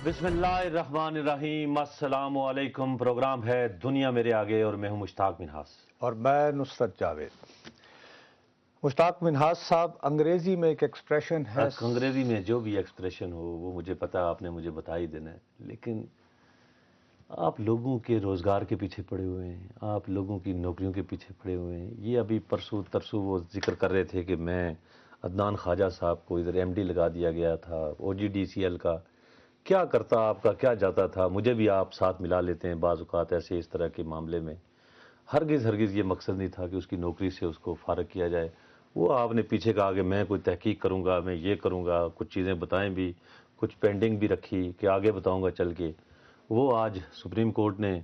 بسم اللہ الرحمن الرحیم، السلام علیکم۔ پروگرام ہے دنیا میرے آگے اور میں ہوں مشتاق منہاس اور میں نصرت جاوید۔ مشتاق منہاس صاحب، انگریزی میں ایک ایکسپریشن ہے، انگریزی میں جو بھی ایکسپریشن ہو وہ مجھے پتا، آپ نے مجھے بتا ہی دینا ہے، لیکن آپ لوگوں کے روزگار کے پیچھے پڑے ہوئے ہیں، آپ لوگوں کی نوکریوں کے پیچھے پڑے ہوئے ہیں۔ یہ ابھی پرسوں ترسوں وہ ذکر کر رہے تھے کہ میں عدنان خواجہ صاحب کو ادھر ایم ڈی لگا دیا گیا تھا، او جی ڈی سی ایل کا کیا کرتا، آپ کا کیا جاتا تھا، مجھے بھی آپ ساتھ ملا لیتے ہیں بعض اوقات ایسے اس طرح کے معاملے میں۔ ہرگز یہ مقصد نہیں تھا کہ اس کی نوکری سے اس کو فارغ کیا جائے۔ وہ آپ نے پیچھے کہا کہ میں کوئی تحقیق کروں گا، میں یہ کروں گا، کچھ چیزیں بتائیں بھی، کچھ پینڈنگ بھی رکھی کہ آگے بتاؤں گا چل کے۔ وہ آج سپریم کورٹ نے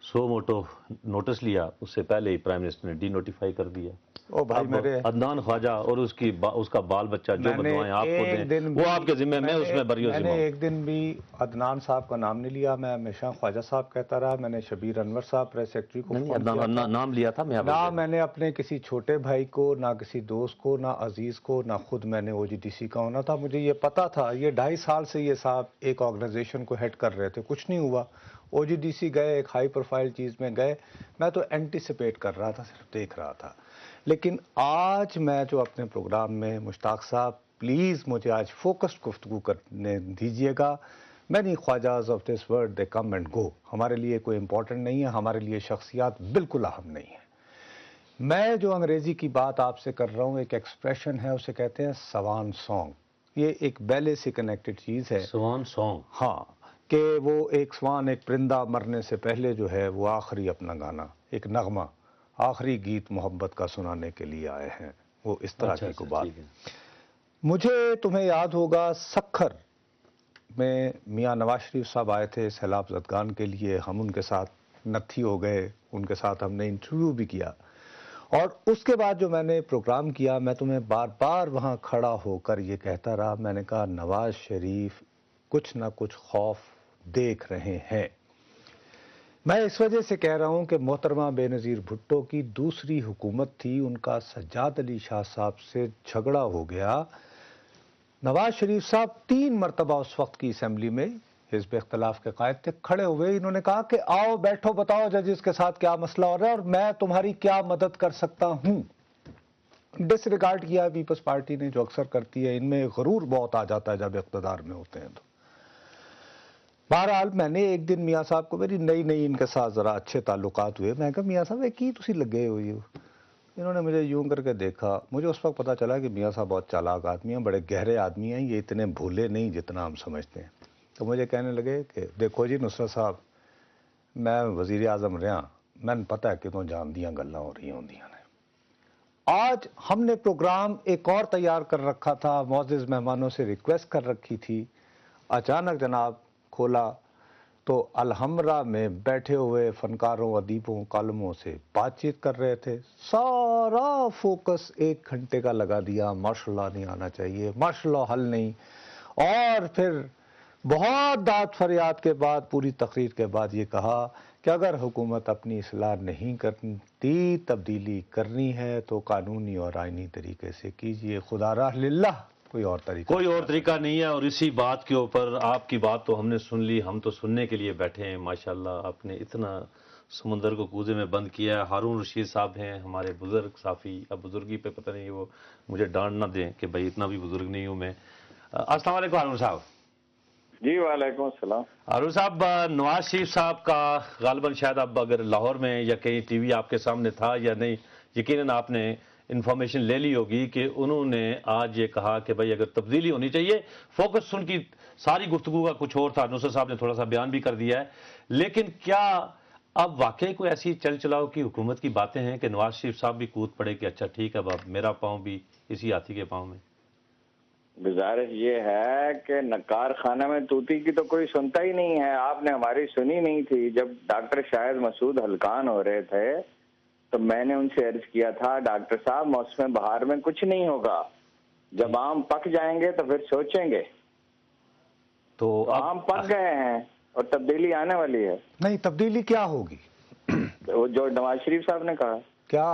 سو موٹو نوٹس لیا، اس سے پہلے ہی پرائم منسٹر نے ڈی نوٹیفائی کر دیا۔ او بھائی اب میرے، عدنان خواجہ اور اس کا بال بچہ جو بدوائیں آپ کو دیں وہ آپ کے ذمہ، میں اس میں بری و میں ذمہ نے ہوں۔ ایک دن بھی عدنان صاحب کا نام نہیں لیا، میں ہمیشہ خواجہ صاحب کہتا رہا۔ میں نے شبیر انور صاحب پریس سیکرٹری کو نہیں، فون کیا عدنان تھا، نام لیا تھا، میں نہ میں نے اپنے کسی چھوٹے بھائی کو، نہ کسی دوست کو، نہ عزیز کو، نہ خود میں نے او جی ڈی سی کا ہونا تھا۔ مجھے یہ پتا تھا، یہ 2.5 سال سے یہ صاحب ایک آرگنائزیشن کو ہیڈ کر رہے تھے، کچھ نہیں ہوا۔ او جی ڈی سی گئے، ایک ہائی پروفائل چیز میں گئے، میں تو اینٹیسپیٹ کر رہا تھا، صرف دیکھ رہا تھا۔ لیکن آج میں جو اپنے پروگرام میں، مشتاق صاحب پلیز مجھے آج فوکسڈ گفتگو کرنے دیجئے گا۔ مینی خواجاز of this world they come and go, ہمارے لیے کوئی امپورٹنٹ نہیں ہے، ہمارے لیے شخصیات بالکل اہم نہیں ہیں۔ میں جو انگریزی کی بات آپ سے کر رہا ہوں، ایک ایکسپریشن ہے، اسے کہتے ہیں سوان سانگ۔ یہ ایک بیلے سے کنیکٹڈ چیز ہے۔ سوان سانگ؟ ہاں، کہ وہ ایک سوان، ایک پرندہ مرنے سے پہلے جو ہے وہ آخری اپنا گانا، ایک نغمہ، آخری گیت محبت کا سنانے کے لیے آئے ہیں، وہ اس طرح کی کو بات۔ مجھے، تمہیں یاد ہوگا، سکھر میں میاں نواز شریف صاحب آئے تھے سیلاب زدگان کے لیے، ہم ان کے ساتھ نتھی ہو گئے، ان کے ساتھ ہم نے انٹرویو بھی کیا، اور اس کے بعد جو میں نے پروگرام کیا، میں تمہیں بار بار وہاں کھڑا ہو کر یہ کہتا رہا، میں نے کہا نواز شریف کچھ نہ کچھ خوف دیکھ رہے ہیں۔ میں اس وجہ سے کہہ رہا ہوں کہ محترمہ بے نظیر بھٹو کی دوسری حکومت تھی، ان کا سجاد علی شاہ صاحب سے جھگڑا ہو گیا۔ نواز شریف صاحب 3 مرتبہ اس وقت کی اسمبلی میں حزب اختلاف کے قائد تھے، کھڑے ہوئے، انہوں نے کہا کہ آؤ بیٹھو، بتاؤ ججز کے ساتھ کیا مسئلہ ہو رہا ہے اور میں تمہاری کیا مدد کر سکتا ہوں۔ ڈس ریگارڈ کیا پیپلز پارٹی نے، جو اکثر کرتی ہے، ان میں غرور بہت آ جاتا ہے جب اقتدار میں ہوتے ہیں تو۔ بہرحال میں نے ایک دن میاں صاحب کو، میری نئی ان کے ساتھ ذرا اچھے تعلقات ہوئے، میں کہا میاں صاحب کی تسی لگے ہوئی ہو؟ انہوں نے مجھے یوں کر کے دیکھا، مجھے اس وقت پتا چلا کہ میاں صاحب بہت چالاک آدمی ہیں، بڑے گہرے آدمی ہیں، یہ اتنے بھولے نہیں جتنا ہم سمجھتے ہیں۔ تو مجھے کہنے لگے کہ دیکھو جی نصرت صاحب، میں وزیر اعظم رہا، میں نے پتا ہے کہ تو جان دیاں گلاں ہو رہی ہوندیاں نے۔ آج ہم نے پروگرام ایک اور تیار کر رکھا تھا، معزز مہمانوں سے ریکویسٹ کر رکھی تھی، اچانک جناب کھولا تو الحمرہ میں بیٹھے ہوئے فنکاروں، ادیبوں، کالموں سے بات چیت کر رہے تھے، سارا فوکس 1 گھنٹے کا لگا دیا، ماشاءاللہ نہیں آنا چاہیے، ماشاءاللہ حل نہیں، اور پھر بہت داد فریاد کے بعد، پوری تقریر کے بعد یہ کہا کہ اگر حکومت اپنی اصلاح نہیں کرتی، تبدیلی کرنی ہے تو قانونی اور آئینی طریقے سے کیجئے، خدا راہ للہ، کوئی اور طریقہ نہیں ہے۔ اور اسی بات کے اوپر آپ کی بات تو ہم نے سن لی، ہم تو سننے کے لیے بیٹھے ہیں۔ ماشاءاللہ آپ نے اتنا سمندر کو کوزے میں بند کیا ہے۔ ہارون رشید صاحب ہیں ہمارے بزرگ صافی، اب بزرگی پہ پتہ نہیں وہ مجھے ڈانٹ نہ دیں کہ بھائی اتنا بھی بزرگ نہیں ہوں میں۔ السلام علیکم ہارون صاحب۔ جی وعلیکم السلام۔ ہارون صاحب، نواز شریف صاحب کا غالباً شاید اب اگر لاہور میں یا کہیں ٹی وی آپ کے سامنے تھا یا نہیں، یقیناً آپ نے انفارمیشن لے لی ہوگی کہ انہوں نے آج یہ کہا کہ بھائی اگر تبدیلی ہونی چاہیے، فوکس ان کی ساری گفتگو کا کچھ اور تھا، نصرت صاحب نے تھوڑا سا بیان بھی کر دیا ہے، لیکن کیا اب واقعی کوئی ایسی چل چلاؤ کی حکومت کی باتیں ہیں کہ نواز شریف صاحب بھی کود پڑے کہ اچھا ٹھیک ہے، اب میرا پاؤں بھی اسی ہاتھی کے پاؤں میں؟ گزارش یہ ہے کہ نکار خانہ میں طوطی کی تو کوئی سنتا ہی نہیں ہے، آپ نے ہماری سنی نہیں تھی۔ جب ڈاکٹر شاہد مسعود ہلکان ہو رہے تھے تو میں نے ان سے عرض کیا تھا ڈاکٹر صاحب موسم بہار میں کچھ نہیں ہوگا، جب آم پک جائیں گے تو پھر سوچیں گے۔ تو آم پک گئے ہیں اور تبدیلی آنے والی ہے۔ نہیں، تبدیلی کیا ہوگی؟ وہ جو نواز شریف صاحب نے کہا، کیا